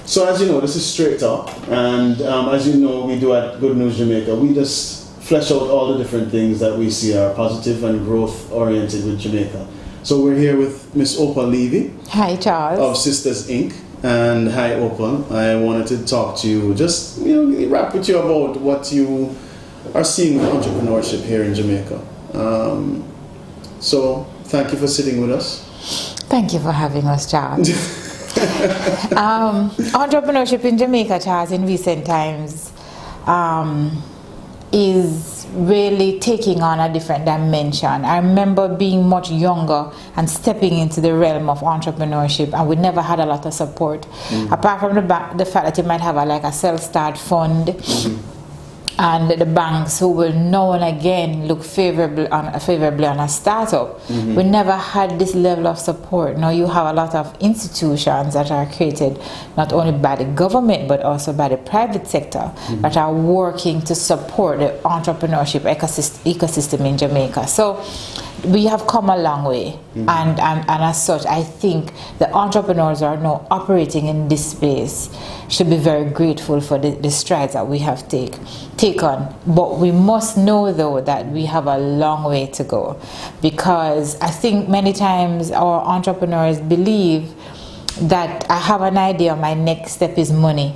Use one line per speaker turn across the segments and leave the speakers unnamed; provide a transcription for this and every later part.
So as you know, this is Straight Talk, and as you know, we do at Good News Jamaica, we just flesh out all the different things that we see are positive and growth oriented with Jamaica. So we're here with Miss Opal Levy.
Hi, Charles.
Of Sisters Inc. And hi, Opal. I wanted to talk to you, just rap with you about what you are seeing with entrepreneurship here in Jamaica. So thank you for sitting with us.
Thank you for having us, Charles. Entrepreneurship in Jamaica, Charles, in recent times is really taking on a different dimension. I remember being much younger and stepping into the realm of entrepreneurship, and we never had a lot of support. Apart from the fact that you might have a self-start fund, and the banks who will now and again look favorably on a startup. We never had this level of support. Now you have a lot of institutions that are created not only by the government but also by the private sector that are working to support the entrepreneurship ecosystem in Jamaica. So we have come a long way, and as such, I think the entrepreneurs who are now operating in this space should be very grateful for the strides that we have taken. But we must know, though, that we have a long way to go, because I think many times our entrepreneurs believe that I have an idea, my next step is money.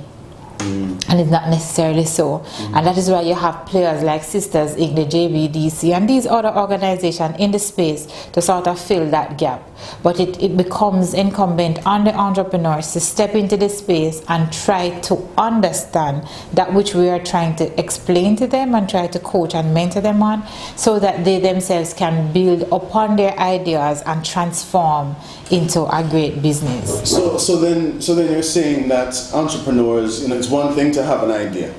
And it's not necessarily so. And that is why you have players like Sisters Inc., the JBDC, and these other organizations in the space to sort of fill that gap. But it becomes incumbent on the entrepreneurs to step into this space and try to understand that which we are trying to explain to them and try to coach and mentor them on, so that they themselves can build upon their ideas and transform into a great business.
So then you're saying that entrepreneurs, it's one thing to have an idea.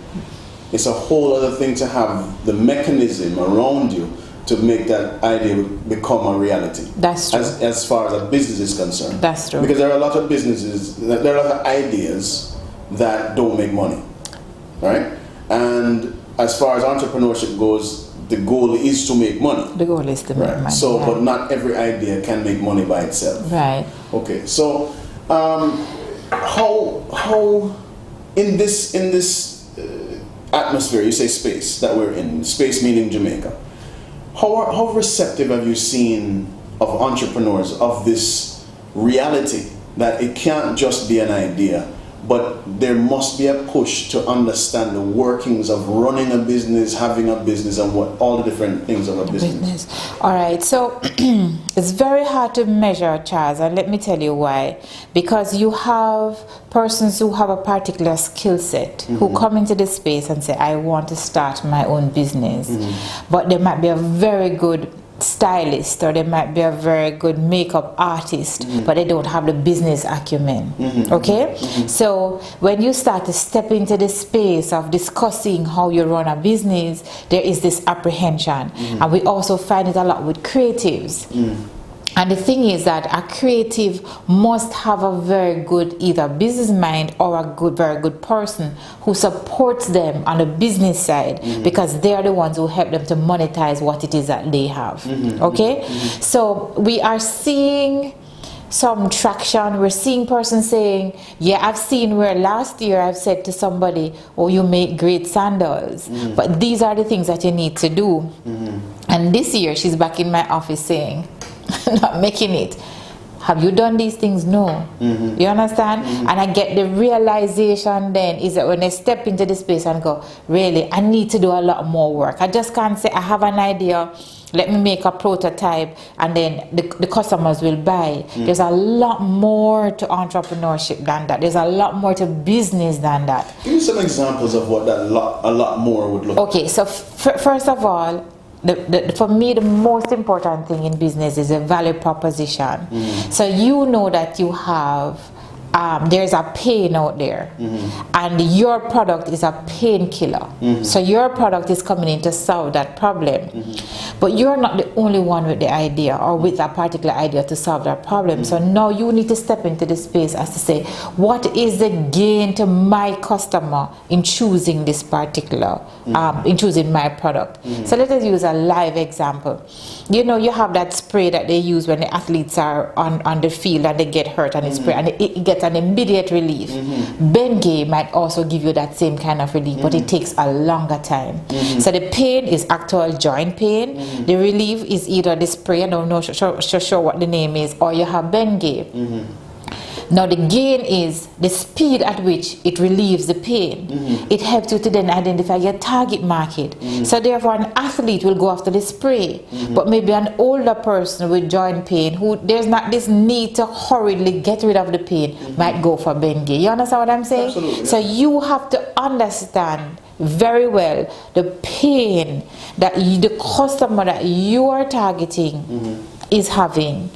It's a whole other thing to have the mechanism around you to make that idea become a reality.
That's true.
As far as a business is concerned.
That's true.
Because there are a lot of businesses, there are a lot of ideas that don't make money, right? And as far as entrepreneurship goes, the goal is to make money.
The goal is to make money.
So, but not every idea can make money by itself.
Right.
Okay. So, how in this atmosphere, you say space that we're in, space meaning Jamaica, how receptive have you seen of entrepreneurs of this reality that it can't just be an idea, but there must be a push to understand the workings of running a business, having a business, and what all the different things of a business.
All right, so it's very hard to measure, Charles, and let me tell you why. Because you have persons who have a particular skill set who come into this space and say, I want to start my own business. But they might be a very good stylist, or they might be a very good makeup artist, but they don't have the business acumen. Okay? So when you start to step into the space of discussing how you run a business, there is this apprehension. And we also find it a lot with creatives. And the thing is that a creative must have a very good either business mind or a very good person who supports them on the business side, because they are the ones who help them to monetize what it is that they have. Okay? So we are seeing some traction. We're seeing persons saying, yeah, I've seen where last year I've said to somebody, oh, you make great sandals, but these are the things that you need to do. And this year she's back in my office saying, not making it. Have you done these things? No. You understand? And I get the realization then is that when I step into this space and go, really, I need to do a lot more work. I just can't say I have an idea, let me make a prototype, and then the customers will buy. There's a lot more to entrepreneurship than that. There's a lot more to business than that.
Give me some examples of what that a lot more would look like.
Okay, so first of all, for me, the most important thing in business is a value proposition. So you know that you have there's a pain out there, and your product is a painkiller. So your product is coming in to solve that problem, but you're not the only one with the idea or with a particular idea to solve that problem. So now you need to step into the space as to say, what is the gain to my customer in choosing this particular, in choosing my product? So let us use a live example. You know, you have that spray that they use when the athletes are on the field and they get hurt, and it's spray and it gets get an immediate relief. Bengay might also give you that same kind of relief, but it takes a longer time. So the pain is actual joint pain. The relief is either the spray, I don't know sure what the name is, or you have Bengay. Now the gain is the speed at which it relieves the pain. It helps you to then identify your target market. So therefore an athlete will go after the spray, but maybe an older person with joint pain who there's not this need to hurriedly get rid of the pain might go for Bengay. You understand what I'm saying?
Absolutely.
So you have to understand very well the pain that the customer that you are targeting is having.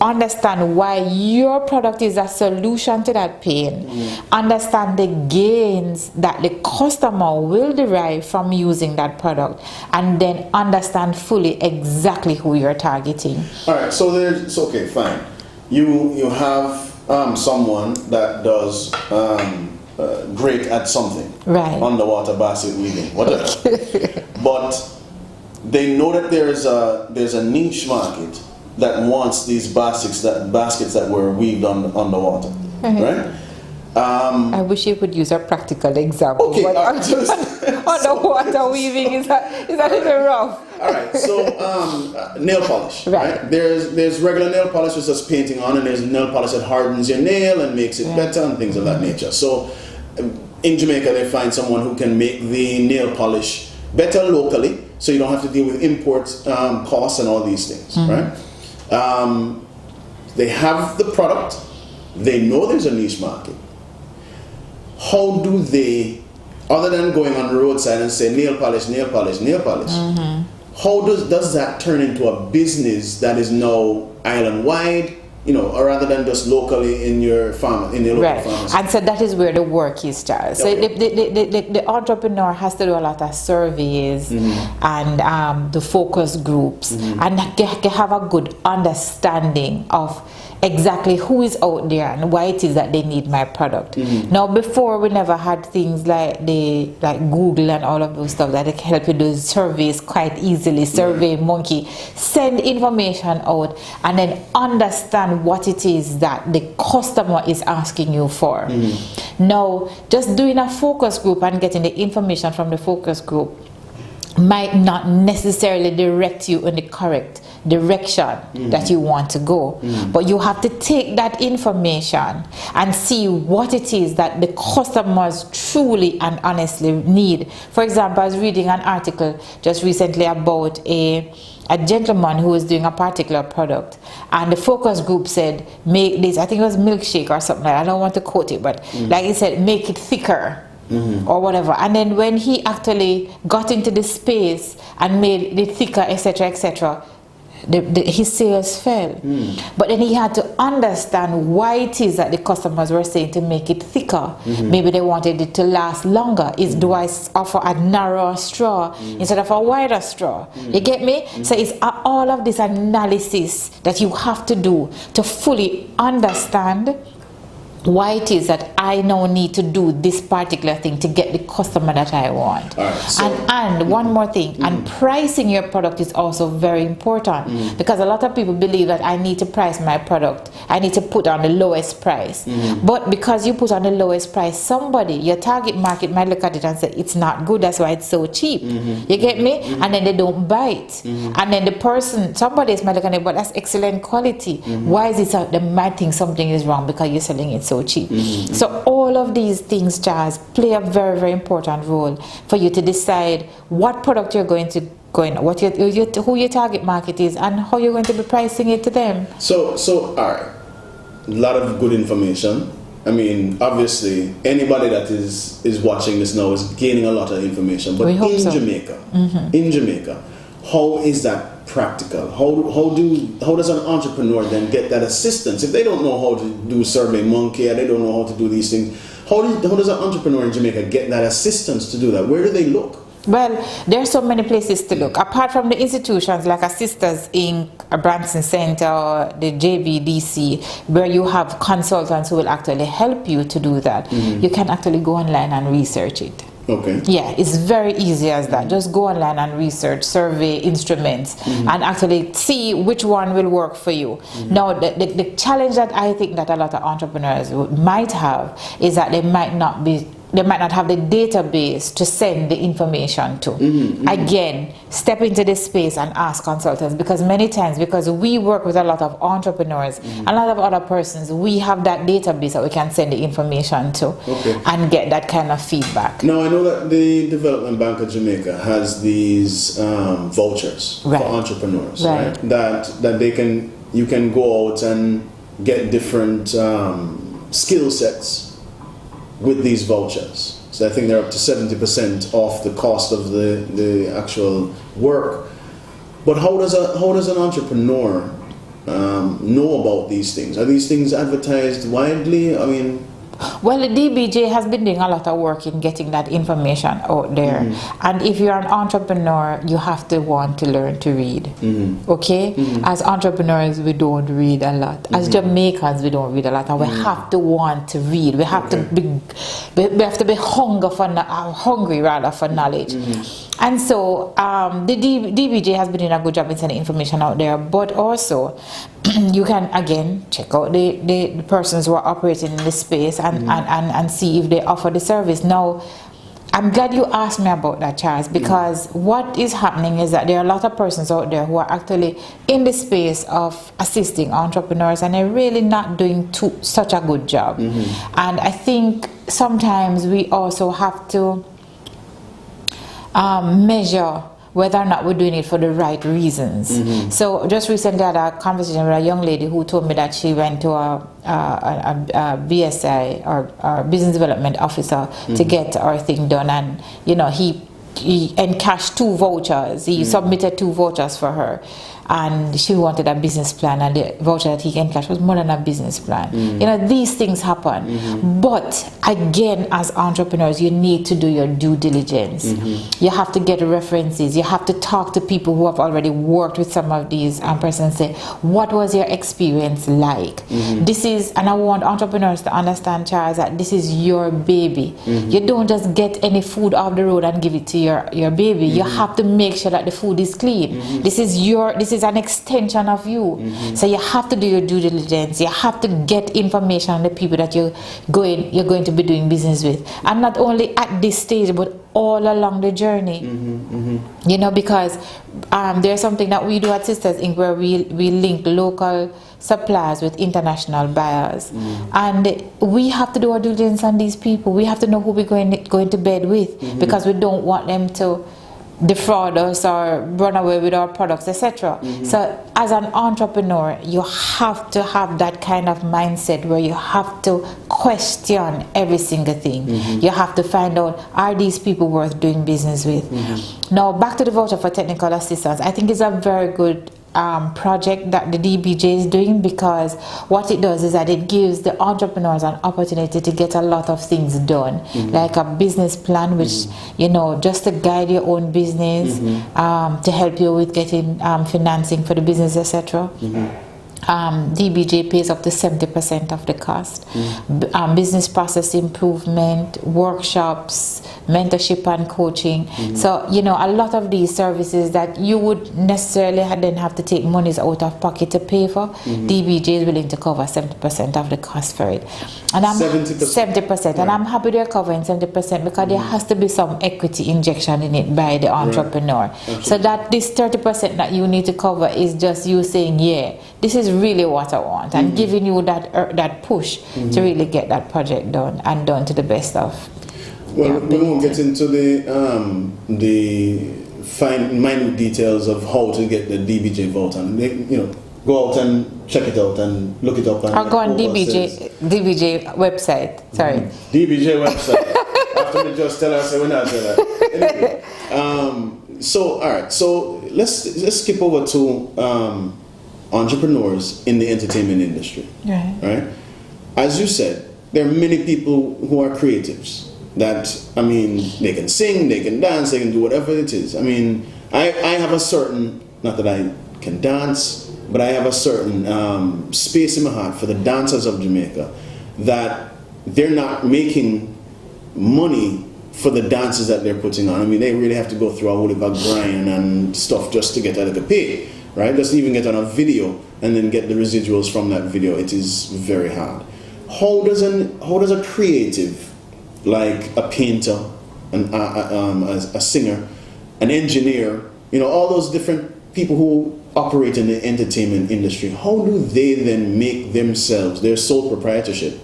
Understand why your product is a solution to that pain. Understand the gains that the customer will derive from using that product, and then understand fully exactly who you're targeting.
All right, so there's okay, fine. You have someone that does great at something,
Right.
underwater basket weaving, whatever. But they know that there's a niche market that wants these baskets that were weaved underwater, right?
I wish you could use a practical example.
Okay,
But underwater weaving is a little rough.
All right, so nail polish,
Right.
right? There's regular nail polish with just painting on, and there's nail polish that hardens your nail and makes it better and things of that nature. So in Jamaica, they find someone who can make the nail polish better locally, so you don't have to deal with import costs and all these things, right? They have the product. They know there's a niche market. How do they, other than going on the roadside and say nail polish, nail polish, nail polish, how does that turn into a business that is now island-wide, you know, or rather than just locally in your farm, in your local pharmacy?
And so that is where the work is, Charles. So the entrepreneur has to do a lot of surveys and the focus groups and have a good understanding of exactly who is out there and why it is that they need my product. Now, before we never had things like Google and all of those stuff that can help you do surveys quite easily. Survey Monkey, send information out and then understand what it is that the customer is asking you for. Now, just doing a focus group and getting the information from the focus group might not necessarily direct you in the correct direction that you want to go, but you have to take that information and see what it is that the customers truly and honestly need. For example, I was reading an article just recently about a gentleman who was doing a particular product, and the focus group said make this, I think it was milkshake or something like that. I don't want to quote it, but like it said, make it thicker. Or whatever. And then when he actually got into the space and made it thicker, etc., etc., his sales fell. But then he had to understand why it is that the customers were saying to make it thicker. Maybe they wanted it to last longer. Do I offer a narrower straw instead of a wider straw? You get me? So it's all of this analysis that you have to do to fully understand why it is that I now need to do this particular thing to get the customer that I want.
All right, so,
and one more thing, and pricing your product is also very important, because a lot of people believe that I need to price my product, I need to put on the lowest price. But because you put on the lowest price, your target market might look at it and say it's not good, that's why it's so cheap. You get me? And then they don't buy it. And then somebody else might look at it, but that's excellent quality. Why is it so they might think something is wrong because you're selling it so cheap? So all of these things, Charles, play a very, very important role for you to decide what product you're going to who your target market is and how you're going to be pricing it to them. So
all right, a lot of good information. I mean, obviously, anybody that is watching this now is gaining a lot of information. But in Jamaica, how is that practical? How does an entrepreneur then get that assistance if they don't know how to do Survey Monkey, or they don't know how to do these things? How does an entrepreneur in Jamaica get that assistance to do that? Where do they look?
Well, there are so many places to look. Apart from the institutions like a Sisters Inc., a Branson Center, or the JBDC, where you have consultants who will actually help you to do that, you can actually go online and research it.
Okay.
Yeah, it's very easy as that. Just go online and research, survey instruments, and actually see which one will work for you. Now, the challenge that I think that a lot of entrepreneurs might have is that they might not have the database to send the information to. Again, step into this space and ask consultants, because many times, because we work with a lot of entrepreneurs, a lot of other persons, we have that database that we can send the information to and get that kind of feedback.
Now, I know that the Development Bank of Jamaica has these vouchers for entrepreneurs, right? That you can go out and get different skill sets with these vouchers. So I think they're up to 70% off the cost of the actual work. But how does an entrepreneur know about these things? Are these things advertised widely? I mean,
well, the DBJ has been doing a lot of work in getting that information out there. And if you're an entrepreneur, you have to want to learn to read. Okay? As entrepreneurs, we don't read a lot. As Jamaicans, we don't read a lot. And we have to want to read. We have to be hungry for knowledge. And so the DBJ has been doing a good job in sending information out there, but also you can again check out the persons who are operating in the space and see if they offer the service. Now, I'm glad you asked me about that, Charles, because what is happening is that there are a lot of persons out there who are actually in the space of assisting entrepreneurs, and they're really not doing such a good job. And I think sometimes we also have to measure whether or not we're doing it for the right reasons. So just recently I had a conversation with a young lady who told me that she went to a BSI or business development officer to get her thing done, and he encashed 2 vouchers. He submitted 2 vouchers for her, and she wanted a business plan, and the voucher that he encashed was more than a business plan. These things happen. But again, as entrepreneurs, you need to do your due diligence. You have to get references. You have to talk to people who have already worked with some of these persons and say, what was your experience like? This is, and I want entrepreneurs to understand, Charles, that this is your baby. You don't just get any food off the road and give it to your baby. You have to make sure that the food is clean. This is an extension of you. So you have to do your due diligence. You have to get information on the people that you're going to be doing business with, and not only at this stage but all along the journey. Because there's something that we do at Sisters Inc. where we link local suppliers with international buyers, and we have to do our due diligence on these people. We have to know who we're going to bed with, because we don't want them to defraud us or run away with our products, etc. So as an entrepreneur, you have to have that kind of mindset where you have to question every single thing. You have to find out, are these people worth doing business with? Now, back to the voucher for technical assistance. I think it's a very good project that the DBJ is doing, because what it does is that it gives the entrepreneurs an opportunity to get a lot of things done, like a business plan, which just to guide your own business, to help you with getting financing for the business, etc. DBJ pays up to 70% of the cost. Business process improvement, workshops, mentorship and coaching. So, a lot of these services that you would necessarily then have to take monies out of pocket to pay for, DBJ is willing to cover 70% of the cost for it. And 70%. And I'm happy they're covering 70% because there has to be some equity injection in it by the entrepreneur. So that this 30% that you need to cover is just you saying, yeah, this is really what I want, and giving you that push to really get that project done and done to the best of.
Well, we won't get into the fine minute details of how to get the DBJ vote, and go out and check it out and look it up. And
I'll go on DBJ website. Sorry,
DBJ website. After me just tell us we're not that. Anyway, so all right, so let's skip over to entrepreneurs in the entertainment industry. Right? As you said, there are many people who are creatives that, they can sing, they can dance, they can do whatever it is. I have a certain, not that I can dance, but I have a certain space in my heart for the dancers of Jamaica, that they're not making money for the dances that they're putting on. I mean, they really have to go through a whole heap of grind and stuff just to get a little pay, right? Just even get on a video and then get the residuals from that video. It is very hard. How does a creative, like a painter, a singer, an engineer, all those different people who operate in the entertainment industry, how do they then make themselves, their sole proprietorship,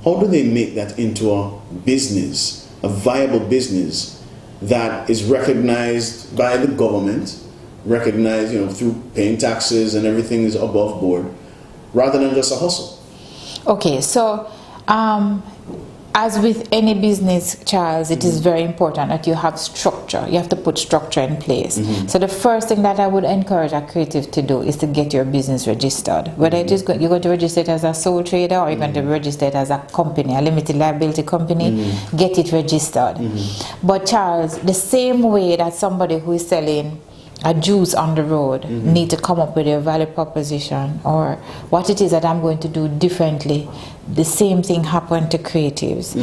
how do they make that into a business, a viable business that is recognized by the government, recognized, through paying taxes and everything is above board, rather than just a hustle?
Okay, so as with any business, Charles, it is very important that you have structure. You have to put structure in place. So the first thing that I would encourage a creative to do is to get your business registered. Whether it is you're going to register it as a sole trader or you're going to register it as a company, a limited liability company, get it registered. But Charles, the same way that somebody who is selling a juice on the road need to come up with a value proposition or what it is that I'm going to do differently. The same thing happened to creatives.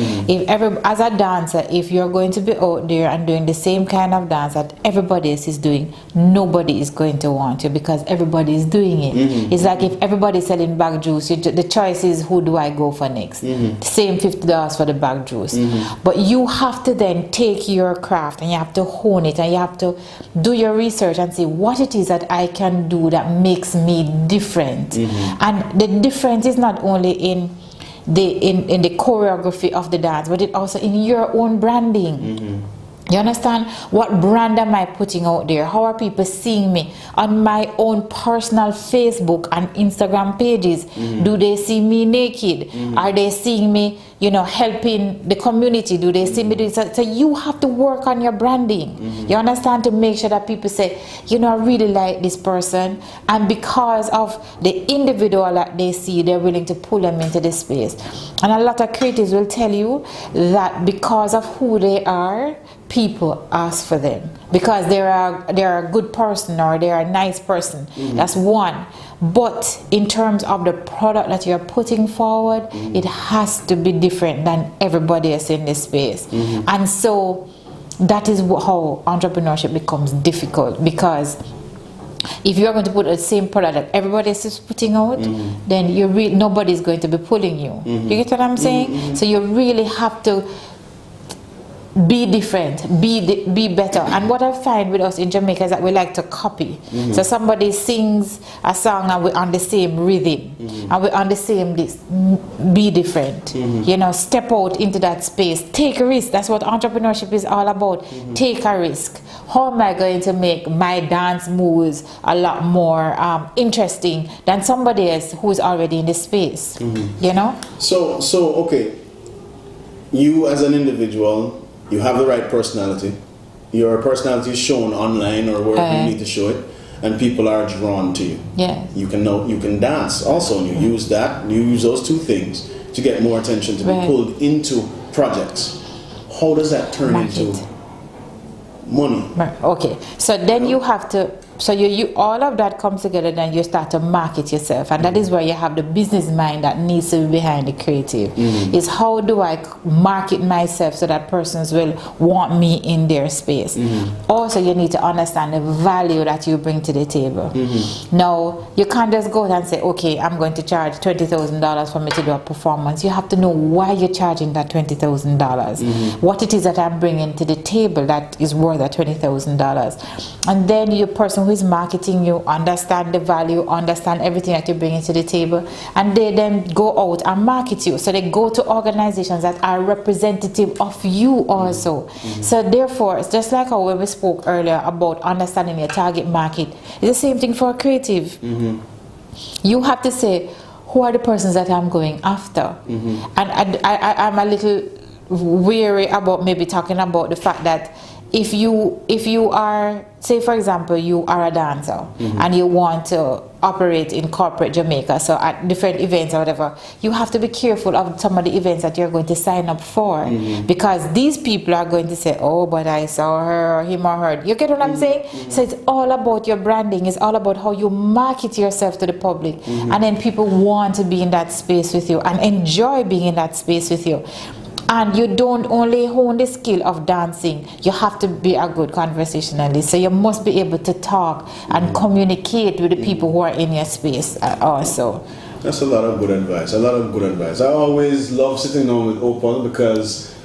As a dancer, if you're going to be out there and doing the same kind of dance that everybody else is doing, nobody is going to want you because everybody is doing it. It's like if everybody's selling bag juice, the choice is who do I go for next? Same $50 for the bag juice. But you have to then take your craft and you have to hone it and you have to do your research and see what it is that I can do that makes me different. And the difference is not only in the choreography of the dance, but it also in your own branding. You understand? What brand am I putting out there? How are people seeing me on my own personal Facebook and Instagram pages? Do they see me naked? Are they seeing me, helping the community? Do they see me doing so you have to work on your branding. You understand? To make sure that people say, I really like this person, and because of the individual that they see, they're willing to pull them into this space. And a lot of creatives will tell you that because of who they are, people ask for them because they're a good person or they're a nice person. That's one. But in terms of the product that you're putting forward, it has to be different than everybody else in this space. And so that is how entrepreneurship becomes difficult, because if you're going to put the same product that everybody else is putting out, then nobody's going to be pulling you. You get what I'm saying? So you really have to be different, be better. And what I find with us in Jamaica is that we like to copy. So somebody sings a song and we're on the same rhythm and we're on the same this. Be different. Step out into that space. Take a risk. That's what entrepreneurship is all about. Take a risk. How am I going to make my dance moves a lot more interesting than somebody else who's already in the space?
So okay, you as an individual, you have the right personality. Your personality is shown online or wherever you need to show it, and people are drawn to you.
Yeah.
You can dance also, and you use that. You use those two things to get more attention, to be pulled into projects. How does that turn into money?
Okay, so then you have to. So you all of that comes together, then you start to market yourself, and that is where you have the business mind that needs to be behind the creative. Is how do I market myself so that persons will want me in their space? Also, you need to understand the value that you bring to the table. Now, you can't just go and say, okay, I'm going to charge $20,000 for me to do a performance. You have to know why you're charging that $20,000. What it is that I'm bringing to the table that is worth that $20,000. And then your person who is marketing you understand the value, understand everything that you're bringing to the table, and they then go out and market you. So they go to organizations that are representative of you also. So therefore, it's just like how we spoke earlier about understanding your target market. It's the same thing for a creative. You have to say, who are the persons that I'm going after? And I'm a little weary about maybe talking about the fact that if you are, say for example, you are a dancer and you want to operate in corporate Jamaica, so at different events or whatever, you have to be careful of some of the events that you're going to sign up for, because these people are going to say, oh, but I saw her or him or her. You get what I'm saying? So it's all about your branding. It's all about how you market yourself to the public, and then people want to be in that space with you and enjoy being in that space with you. And you don't only hone the skill of dancing, you have to be a good conversationalist. So you must be able to talk and communicate with the people who are in your space also.
That's a lot of good advice. A lot of good advice. I always love sitting down with Opal because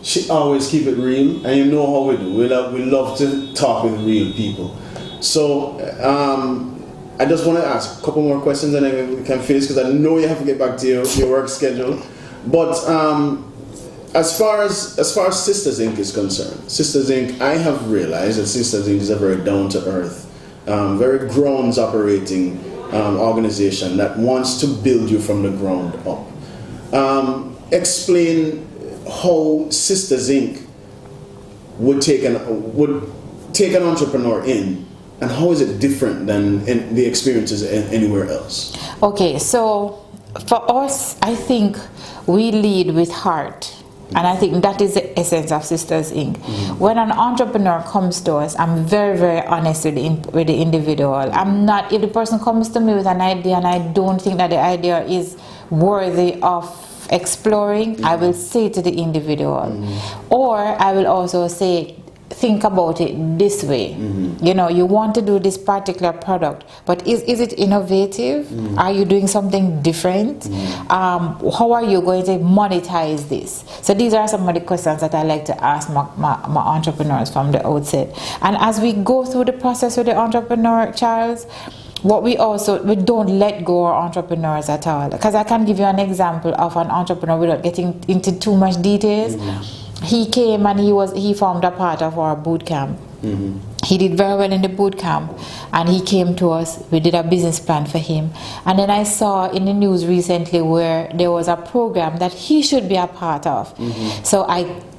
she always keep it real, and you know how we do. We love to talk with real people. So I just want to ask a couple more questions, and then we can finish because I know you have to get back to your work schedule. But as far as Sisters Inc. is concerned, Sisters Inc. I have realized that Sisters Inc. is a very down to earth, very grounds operating organization that wants to build you from the ground up. Explain how Sisters Inc. would take an entrepreneur in, and how is it different than the experiences anywhere else?
Okay, so for us, I think we lead with heart. And I think that is the essence of Sisters Inc. When an entrepreneur comes to us, I'm very, very honest with the individual. I'm not, if the person comes to me with an idea and I don't think that the idea is worthy of exploring, I will say to the individual. Or I will also say, think about it this way. You know, you want to do this particular product, but is it innovative? Are you doing something different? How are you going to monetize this? So these are some of the questions that I like to ask my entrepreneurs from the outset. And as we go through the process with the entrepreneur, Charles, what we don't let go our entrepreneurs at all. Because I can give you an example of an entrepreneur without getting into too much details. He came and he formed a part of our boot camp. He did very well in the boot camp, and he came to us. We did a business plan for him, and then I saw in the news recently where there was a program that he should be a part of. So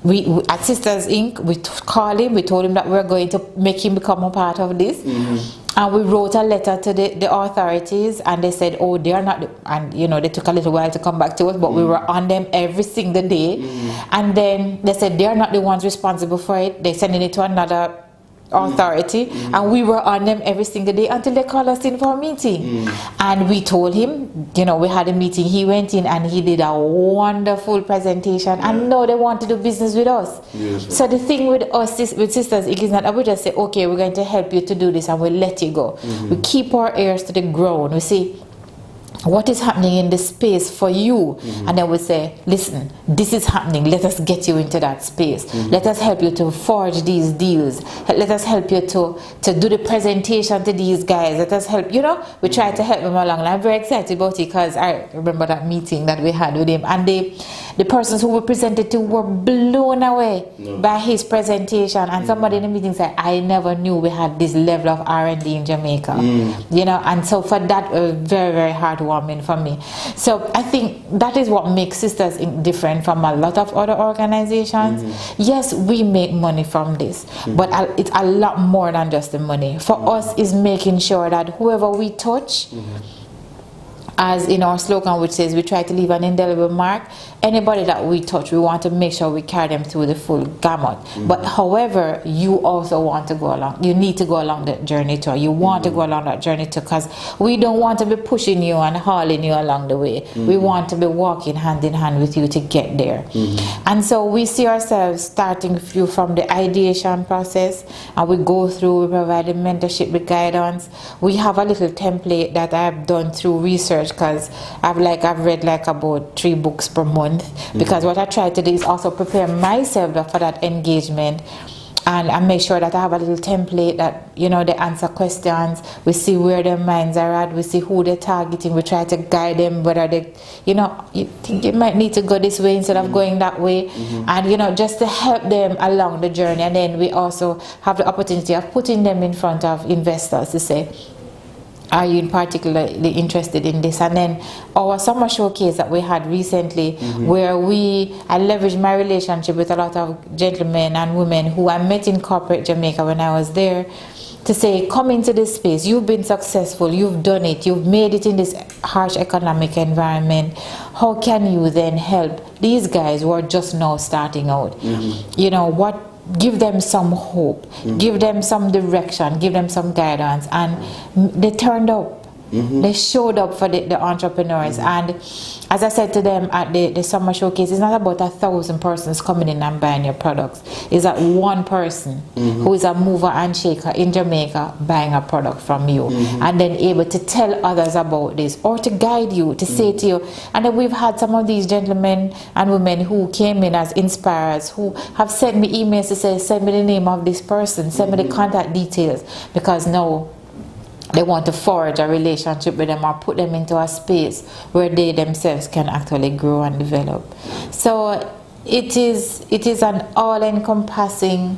we at Sisters Inc. we called him. We told him that we're going to make him become a part of this. And we wrote a letter to the authorities, and they said, oh, they are not, and you know, they took a little while to come back to us, but we were on them every single day. And then they said they are not the ones responsible for it. They're sending it to another authority, and we were on them every single day until they called us in for a meeting. And we told him, you know, we had a meeting. He went in and he did a wonderful presentation, and now they want to do business with us. So the thing with us, with Sisters, it is not that we just say, okay, we're going to help you to do this and we'll let you go. We keep our ears to the ground. We say, what is happening in the space for you? And then we say, listen, this is happening, let us get you into that space. Let us help you to forge these deals. Let us help you to do the presentation to these guys. Let us help, you know, we try to help them along. And I'm very excited about it because I remember that meeting that we had with him, and the persons who we presented to were blown away by his presentation. And somebody in the meeting said, I never knew we had this level of R&D in Jamaica. You know, and so for that, very, very heartwarming for me. So I think that is what makes Sisters Inc. different from a lot of other organizations. Yes, we make money from this, but it's a lot more than just the money. For us, is making sure that whoever we touch, as in our slogan, which says we try to leave an indelible mark, anybody that we touch, we want to make sure we carry them through the full gamut. But however, you also want to go along, you need to go along that journey too. You want to go along that journey too, because we don't want to be pushing you and hauling you along the way. We want to be walking hand in hand with you to get there. And so we see ourselves starting you from the ideation process, and we go through, we provide the mentorship, the guidance. We have a little template that I've done through research, because I've read like about 3 books per month, because what I try to do is also prepare myself for that engagement, and I make sure that I have a little template that, you know, they answer questions, we see where their minds are at, we see who they're targeting, we try to guide them, whether they, you know, you think you might need to go this way instead of going that way, and you know, just to help them along the journey. And then we also have the opportunity of putting them in front of investors to say, are you particularly interested in this? And then our summer showcase that we had recently, where I leveraged my relationship with a lot of gentlemen and women who I met in corporate Jamaica when I was there, to say, come into this space, you've been successful, you've done it, you've made it in this harsh economic environment. How can you then help these guys who are just now starting out? You know, give them some hope, give them some direction, give them some guidance. And they turned up. They showed up for the entrepreneurs. And as I said to them at the summer showcase, it's not about 1,000 persons coming in and buying your products. It's that one person who is a mover and shaker in Jamaica buying a product from you, and then able to tell others about this or to guide you, to say to you. And then we've had some of these gentlemen and women who came in as inspirers, who have sent me emails to say, send me the name of this person, send me the contact details, because now they want to forge a relationship with them or put them into a space where they themselves can actually grow and develop. So it is an all-encompassing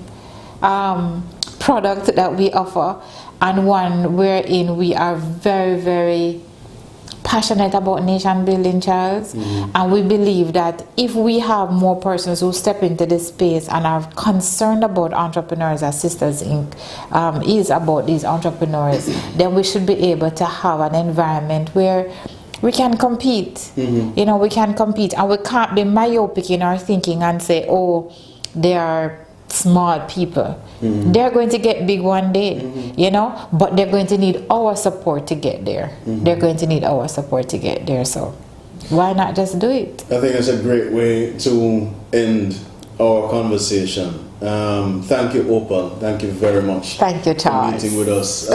product that we offer, and one wherein we are very, very passionate about nation building, Charles. And we believe that if we have more persons who step into this space and are concerned about entrepreneurs, as Sisters Inc. Is about these entrepreneurs, then we should be able to have an environment where we can compete. You know, we can compete, and we can't be myopic in our thinking and say, oh, they are small people. They're going to get big one day, you know, but they're going to need our support to get there. They're going to need our support to get there. So why not just do it?
I think it's a great way to end our conversation. Thank you, Opal. Thank you very much.
Thank you, Charles,
for meeting with us.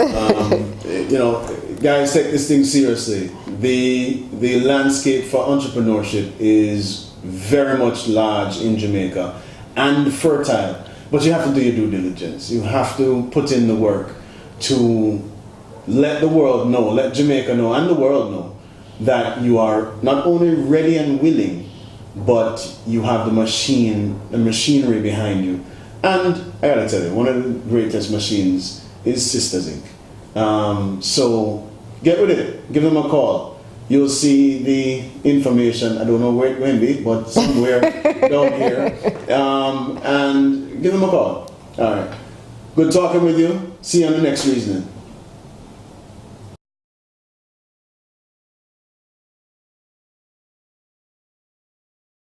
You know, guys, take this thing seriously. The landscape for entrepreneurship is very much large in Jamaica and fertile. But you have to do your due diligence. You have to put in the work to let the world know, let Jamaica know, and the world know that you are not only ready and willing, but you have the machinery behind you. And I gotta tell you, one of the greatest machines is Sisters Inc. So get with it. Give them a call. You'll see the information. I don't know where it will be, but somewhere down here. And give them a call. All right. Good talking with you. See you on the next Reasoning.